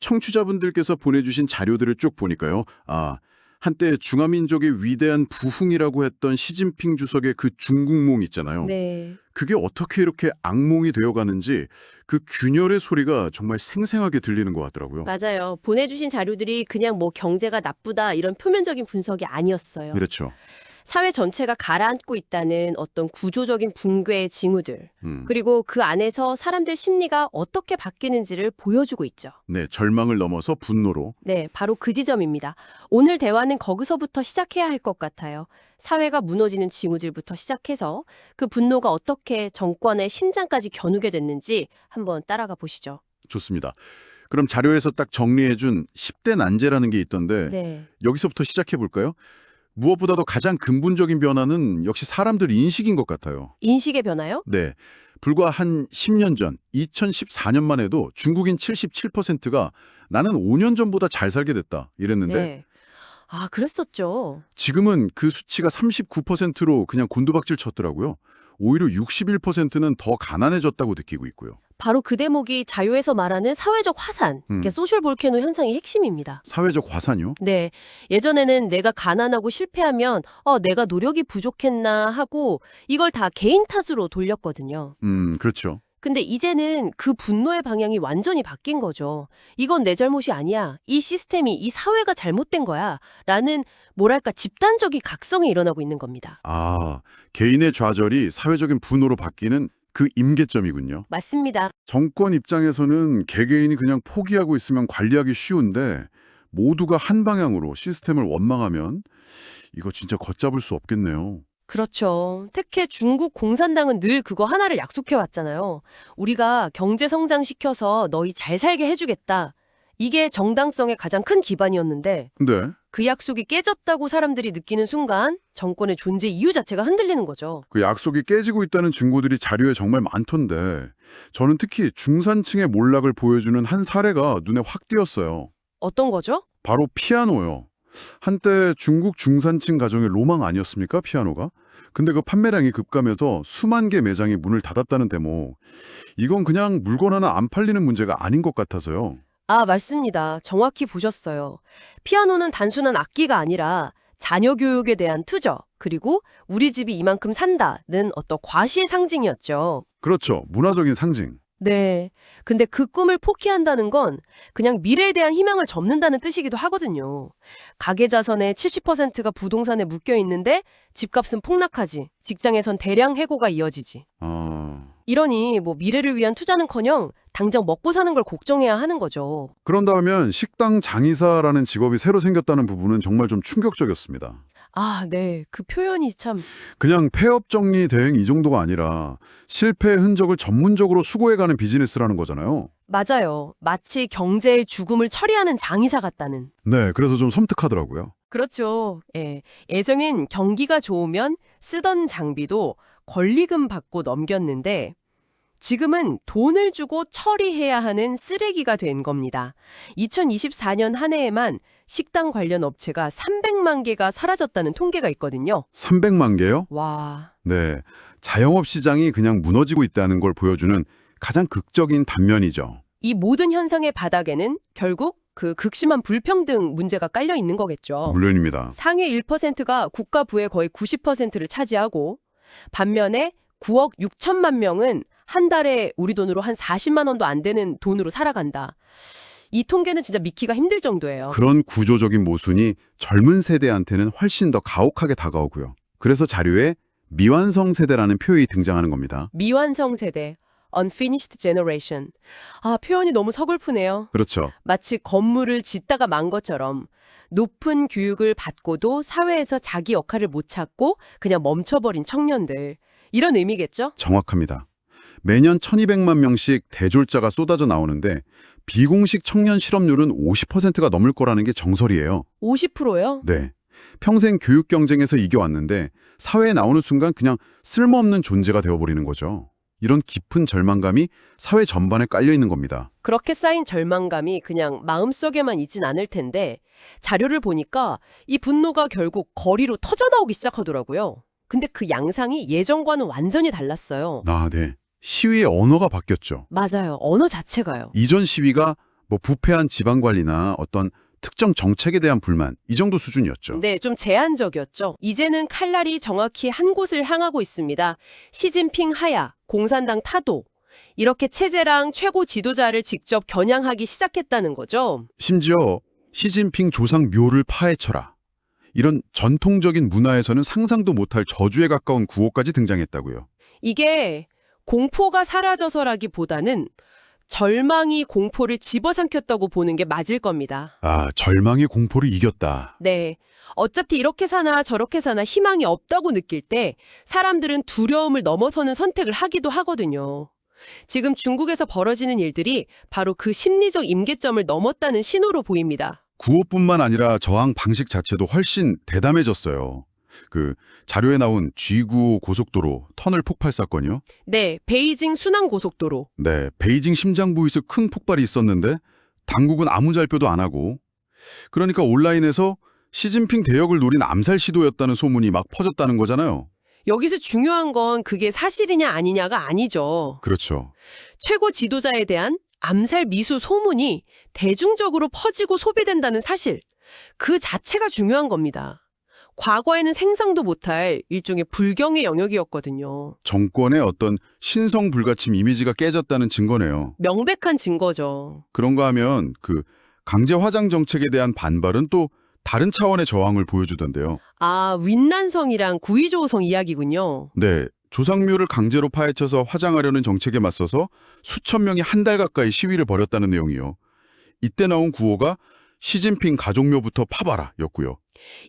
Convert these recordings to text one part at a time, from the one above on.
청취자분들께서 보내주신 자료들을 쭉 보니까요. 한때 중화민족의 위대한 부흥이라고 했던 시진핑 주석의 그 중국몽 있잖아요. 네. 그게 어떻게 이렇게 악몽이 되어가는지 그 균열의 소리가 정말 생생하게 들리는 것 같더라고요. 맞아요. 보내주신 자료들이 그냥 뭐 경제가 나쁘다 이런 표면적인 분석이 아니었어요. 그렇죠. 사회 전체가 가라앉고 있다는 어떤 구조적인 붕괴의 징후들, 그리고 그 안에서 사람들 심리가 어떻게 바뀌는지를 보여주고 있죠. 네, 절망을 넘어서 분노로. 네, 바로 그 지점입니다. 오늘 대화는 거기서부터 시작해야 할 것 같아요. 사회가 무너지는 징후들부터 시작해서 그 분노가 어떻게 정권의 심장까지 겨누게 됐는지 한번 따라가 보시죠. 좋습니다. 그럼 자료에서 딱 정리해준 10대 난제라는 게 있던데 네. 여기서부터 시작해볼까요? 무엇보다도 가장 근본적인 변화는 역시 사람들 인식인 것 같아요. 인식의 변화요? 네. 불과 한 10년 전, 2014년만 해도 중국인 77%가 나는 5년 전보다 잘 살게 됐다 이랬는데 네. 아, 그랬었죠. 지금은 그 수치가 39%로 그냥 곤두박질 쳤더라고요. 오히려 61%는 더 가난해졌다고 느끼고 있고요. 바로 그 대목이 자료에서 말하는 사회적 화산, 이게 소셜 볼케노 현상의 핵심입니다. 사회적 화산이요? 네. 예전에는 내가 가난하고 실패하면 내가 노력이 부족했나 하고 이걸 다 개인 탓으로 돌렸거든요. 그렇죠. 근데 이제는 그 분노의 방향이 완전히 바뀐 거죠. 이건 내 잘못이 아니야. 이 시스템이, 이 사회가 잘못된 거야. 라는 뭐랄까 집단적인 각성이 일어나고 있는 겁니다. 개인의 좌절이 사회적인 분노로 바뀌는 그 임계점이군요. 맞습니다. 정권 입장에서는 개개인이 그냥 포기하고 있으면 관리하기 쉬운데 모두가 한 방향으로 시스템을 원망하면 이거 진짜 걷잡을 수 없겠네요. 그렇죠. 특히 중국 공산당은 늘 그거 하나를 약속해 왔잖아요. 우리가 경제 성장시켜서 너희 잘 살게 해주겠다. 이게 정당성의 가장 큰 기반이었는데 네. 그 약속이 깨졌다고 사람들이 느끼는 순간 정권의 존재 이유 자체가 흔들리는 거죠. 그 약속이 깨지고 있다는 증거들이 자료에 정말 많던데 저는 특히 중산층의 몰락을 보여주는 한 사례가 눈에 확 띄었어요. 어떤 거죠? 바로 피아노요. 한때 중국 중산층 가정의 로망 아니었습니까? 피아노가. 근데 그 판매량이 급감해서 수만 개 매장이 문을 닫았다는 대목. 이건 그냥 물건 하나 안 팔리는 문제가 아닌 것 같아서요. 아, 맞습니다. 정확히 보셨어요. 피아노는 단순한 악기가 아니라 자녀 교육에 대한 투자, 그리고 우리 집이 이만큼 산다는 어떤 과시의 상징이었죠. 그렇죠. 문화적인 상징. 네. 근데 그 꿈을 포기한다는 건 그냥 미래에 대한 희망을 접는다는 뜻이기도 하거든요. 가계 자산의 70%가 부동산에 묶여 있는데 집값은 폭락하지. 직장에선 대량 해고가 이어지지. 이러니 뭐 미래를 위한 투자는커녕 당장 먹고 사는 걸 걱정해야 하는 거죠. 그런다면 식당 장의사라는 직업이 새로 생겼다는 부분은 정말 좀 충격적이었습니다. 아, 네. 그 표현이 참. 그냥 폐업 정리 대행 이 정도가 아니라 실패의 흔적을 전문적으로 수거해가는 비즈니스라는 거잖아요. 맞아요. 마치 경제의 죽음을 처리하는 장의사 같다는. 네, 그래서 좀 섬뜩하더라고요. 그렇죠. 예. 예전엔 경기가 좋으면 쓰던 장비도 권리금 받고 넘겼는데 지금은 돈을 주고 처리해야 하는 쓰레기가 된 겁니다. 2024년 한 해에만 식당 관련 업체가 300만 개가 사라졌다는 통계가 있거든요. 300만 개요? 와. 네, 자영업 시장이 그냥 무너지고 있다는 걸 보여주는 가장 극적인 단면이죠. 이 모든 현상의 바닥에는 결국 그 극심한 불평등 문제가 깔려 있는 거겠죠. 물론입니다. 상위 1%가 국가 부의 거의 90%를 차지하고 반면에 9억 6천만 명은 한 달에 우리 돈으로 한 40만 원도 안 되는 돈으로 살아간다. 이 통계는 진짜 믿기가 힘들 정도예요. 그런 구조적인 모순이 젊은 세대한테는 훨씬 더 가혹하게 다가오고요. 그래서 자료에 미완성 세대라는 표현이 등장하는 겁니다. 미완성 세대, unfinished generation. 아, 표현이 너무 서글프네요. 그렇죠. 마치 건물을 짓다가 만 것처럼 높은 교육을 받고도 사회에서 자기 역할을 못 찾고 그냥 멈춰버린 청년들. 이런 의미겠죠? 정확합니다. 매년 1200만 명씩 대졸자가 쏟아져 나오는데 비공식 청년 실업률은 50%가 넘을 거라는 게 정설이에요. 50%요? 네. 평생 교육 경쟁에서 이겨왔는데 사회에 나오는 순간 그냥 쓸모없는 존재가 되어버리는 거죠. 이런 깊은 절망감이 사회 전반에 깔려 있는 겁니다. 그렇게 쌓인 절망감이 그냥 마음속에만 있진 않을 텐데 자료를 보니까 이 분노가 결국 거리로 터져나오기 시작하더라고요. 근데 그 양상이 예전과는 완전히 달랐어요. 네. 시위의 언어가 바뀌었죠. 맞아요. 언어 자체가요. 이전 시위가 뭐 부패한 지방관리나 어떤 특정 정책에 대한 불만, 이 정도 수준이었죠. 네, 좀 제한적이었죠. 이제는 칼날이 정확히 한 곳을 향하고 있습니다. 시진핑 하야, 공산당 타도. 이렇게 체제랑 최고 지도자를 직접 겨냥하기 시작했다는 거죠. 심지어 시진핑 조상 묘를 파헤쳐라. 이런 전통적인 문화에서는 상상도 못할 저주에 가까운 구호까지 등장했다고요. 이게 공포가 사라져서라기보다는 절망이 공포를 집어삼켰다고 보는 게 맞을 겁니다. 아, 절망의 공포를 이겼다. 네. 어차피 이렇게 사나 저렇게 사나 희망이 없다고 느낄 때 사람들은 두려움을 넘어서는 선택을 하기도 하거든요. 지금 중국에서 벌어지는 일들이 바로 그 심리적 임계점을 넘었다는 신호로 보입니다. 구호뿐만 아니라 저항 방식 자체도 훨씬 대담해졌어요. 그 자료에 나온 G95 고속도로 터널 폭발 사건이요? 네, 베이징 순환고속도로. 네, 베이징 심장부에서 큰 폭발이 있었는데 당국은 아무 발표도 안 하고, 그러니까 온라인에서 시진핑 대역을 노린 암살 시도였다는 소문이 막 퍼졌다는 거잖아요. 여기서 중요한 건 그게 사실이냐 아니냐가 아니죠. 그렇죠. 최고 지도자에 대한 암살 미수 소문이 대중적으로 퍼지고 소비된다는 사실, 그 자체가 중요한 겁니다. 과거에는 생상도 못할 일종의 불경의 영역이었거든요. 정권의 어떤 신성 불가침 이미지가 깨졌다는 증거네요. 명백한 증거죠. 그런가 하면 그 강제 화장 정책에 대한 반발은 또 다른 차원의 저항을 보여주던데요. 아, 윈난성이랑 구이조우성 이야기군요. 네, 조상묘를 강제로 파헤쳐서 화장하려는 정책에 맞서서 수천 명이 한 달 가까이 시위를 벌였다는 내용이요. 이때 나온 구호가 시진핑 가족묘부터 파봐라 였고요.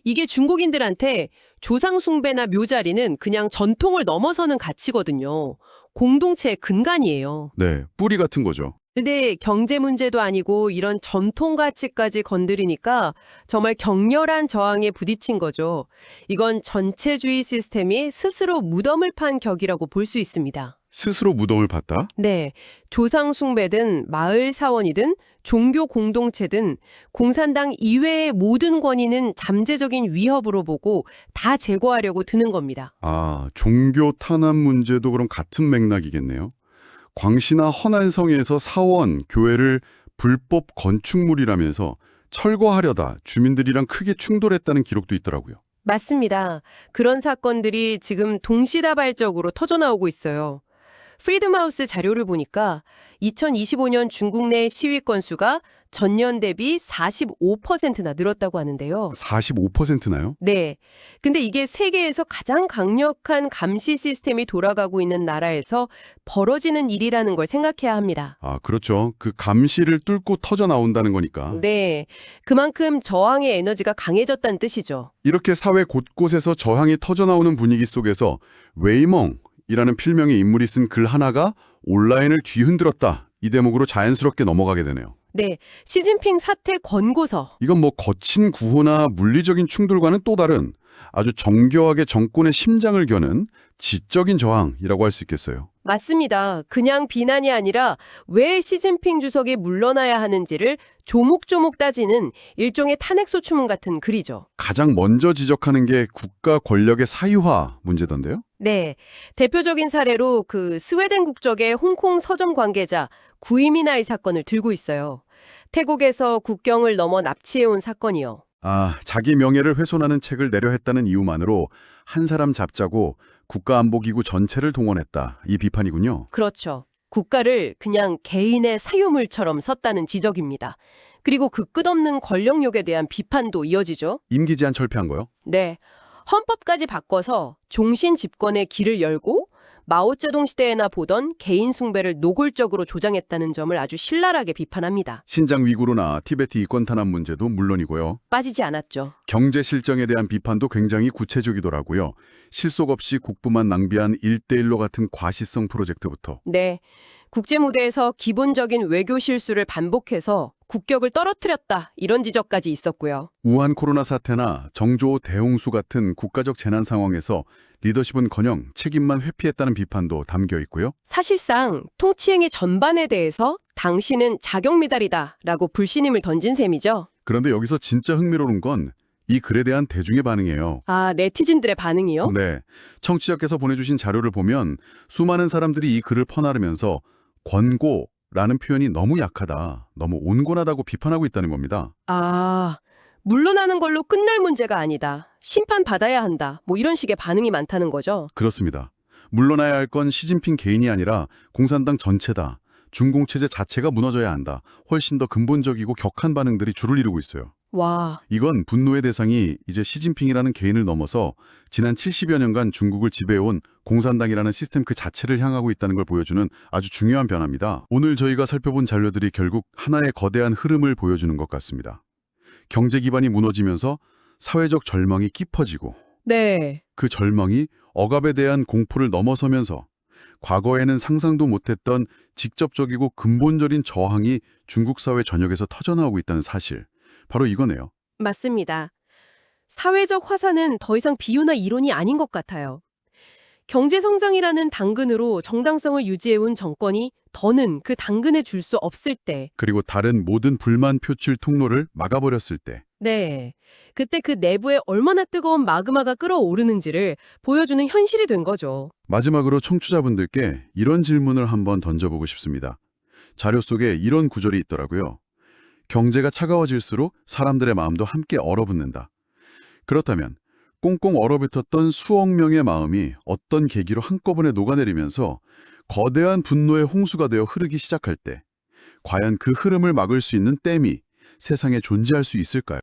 이게 중국인들한테 조상 숭배나 묘자리는 그냥 전통을 넘어서는 가치거든요. 공동체의 근간이에요. 네, 뿌리 같은 거죠. 근데 경제 문제도 아니고 이런 전통 가치까지 건드리니까 정말 격렬한 저항에 부딪힌 거죠. 이건 전체주의 시스템이 스스로 무덤을 판 격이라고 볼 수 있습니다. 스스로 무덤을 팠다? 네, 조상 숭배든 마을 사원이든 종교 공동체든 공산당 이외의 모든 권위는 잠재적인 위협으로 보고 다 제거하려고 드는 겁니다. 아, 종교 탄압 문제도 그럼 같은 맥락이겠네요. 광시나 허난성에서 사원, 교회를 불법 건축물이라면서 철거하려다 주민들이랑 크게 충돌했다는 기록도 있더라고요. 맞습니다. 그런 사건들이 지금 동시다발적으로 터져나오고 있어요. 프리덤하우스 자료를 보니까 2025년 중국 내 시위 건수가 전년 대비 45%나 늘었다고 하는데요. 45%나요? 네. 근데 이게 세계에서 가장 강력한 감시 시스템이 돌아가고 있는 나라에서 벌어지는 일이라는 걸 생각해야 합니다. 아, 그렇죠. 그 감시를 뚫고 터져 나온다는 거니까. 네. 그만큼 저항의 에너지가 강해졌다는 뜻이죠. 이렇게 사회 곳곳에서 저항이 터져 나오는 분위기 속에서 웨이멍이라는 필명의 인물이 쓴 글 하나가 온라인을 뒤흔들었다. 이 대목으로 자연스럽게 넘어가게 되네요. 네. 시진핑 사퇴 권고서. 이건 뭐 거친 구호나 물리적인 충돌과는 또 다른 아주 정교하게 정권의 심장을 겨는 지적인 저항이라고 할 수 있겠어요. 맞습니다. 그냥 비난이 아니라 왜 시진핑 주석이 물러나야 하는지를 조목조목 따지는 일종의 탄핵소추문 같은 글이죠. 가장 먼저 지적하는 게 국가 권력의 사유화 문제던데요? 네. 대표적인 사례로 그 스웨덴 국적의 홍콩 서점 관계자 구이미나이 사건을 들고 있어요. 태국에서 국경을 넘어 납치해온 사건이요. 아, 자기 명예를 훼손하는 책을 내려 했다는 이유만으로 한 사람 잡자고 국가안보기구 전체를 동원했다. 이 비판이군요. 그렇죠. 국가를 그냥 개인의 사유물처럼 썼다는 지적입니다. 그리고 그 끝없는 권력욕에 대한 비판도 이어지죠. 임기제한 철폐한 거요? 네. 헌법까지 바꿔서 종신 집권의 길을 열고 마오쩌둥 시대에나 보던 개인 숭배를 노골적으로 조장했다는 점을 아주 신랄하게 비판합니다. 신장 위구르나 티베트 이권 탄압 문제도 물론이고요. 빠지지 않았죠. 경제 실정에 대한 비판도 굉장히 구체적이더라고요. 실속 없이 국부만 낭비한 1대1로 같은 과시성 프로젝트부터. 네. 국제 무대에서 기본적인 외교 실수를 반복해서 국격을 떨어뜨렸다. 이런 지적까지 있었고요. 우한 코로나 사태나 정조 대홍수 같은 국가적 재난 상황에서 리더십은커녕 책임만 회피했다는 비판도 담겨 있고요. 사실상 통치행위 전반에 대해서 당신은 자격미달이다라고 불신임을 던진 셈이죠. 그런데 여기서 진짜 흥미로운 건 이 글에 대한 대중의 반응이에요. 아, 네티즌들의 반응이요? 네, 청취자께서 보내주신 자료를 보면 수많은 사람들이 이 글을 퍼나르면서 권고, 라는 표현이 너무 약하다, 너무 온건하다고 비판하고 있다는 겁니다. 아, 물러나는 걸로 끝날 문제가 아니다. 심판받아야 한다. 뭐 이런 식의 반응이 많다는 거죠. 그렇습니다. 물러나야 할 건 시진핑 개인이 아니라 공산당 전체다. 중공체제 자체가 무너져야 한다. 훨씬 더 근본적이고 격한 반응들이 줄을 이루고 있어요. 와, 이건 분노의 대상이 이제 시진핑이라는 개인을 넘어서 지난 70여 년간 중국을 지배해온 공산당이라는 시스템 그 자체를 향하고 있다는 걸 보여주는 아주 중요한 변화입니다. 오늘 저희가 살펴본 자료들이 결국 하나의 거대한 흐름을 보여주는 것 같습니다. 경제 기반이 무너지면서 사회적 절망이 깊어지고 네. 그 절망이 억압에 대한 공포를 넘어서면서 과거에는 상상도 못했던 직접적이고 근본적인 저항이 중국 사회 전역에서 터져나오고 있다는 사실. 바로 이거네요. 맞습니다. 사회적 화산은 더 이상 비유나 이론이 아닌 것 같아요. 경제 성장이라는 당근으로 정당성을 유지해온 정권이 더는 그 당근에 줄 수 없을 때, 그리고 다른 모든 불만 표출 통로를 막아버렸을 때 네. 그때 그 내부에 얼마나 뜨거운 마그마가 끓어오르는지를 보여주는 현실이 된 거죠. 마지막으로 청취자분들께 이런 질문을 한번 던져보고 싶습니다. 자료 속에 이런 구절이 있더라고요. 경제가 차가워질수록 사람들의 마음도 함께 얼어붙는다. 그렇다면 꽁꽁 얼어붙었던 수억 명의 마음이 어떤 계기로 한꺼번에 녹아내리면서 거대한 분노의 홍수가 되어 흐르기 시작할 때 과연 그 흐름을 막을 수 있는 댐이 세상에 존재할 수 있을까요?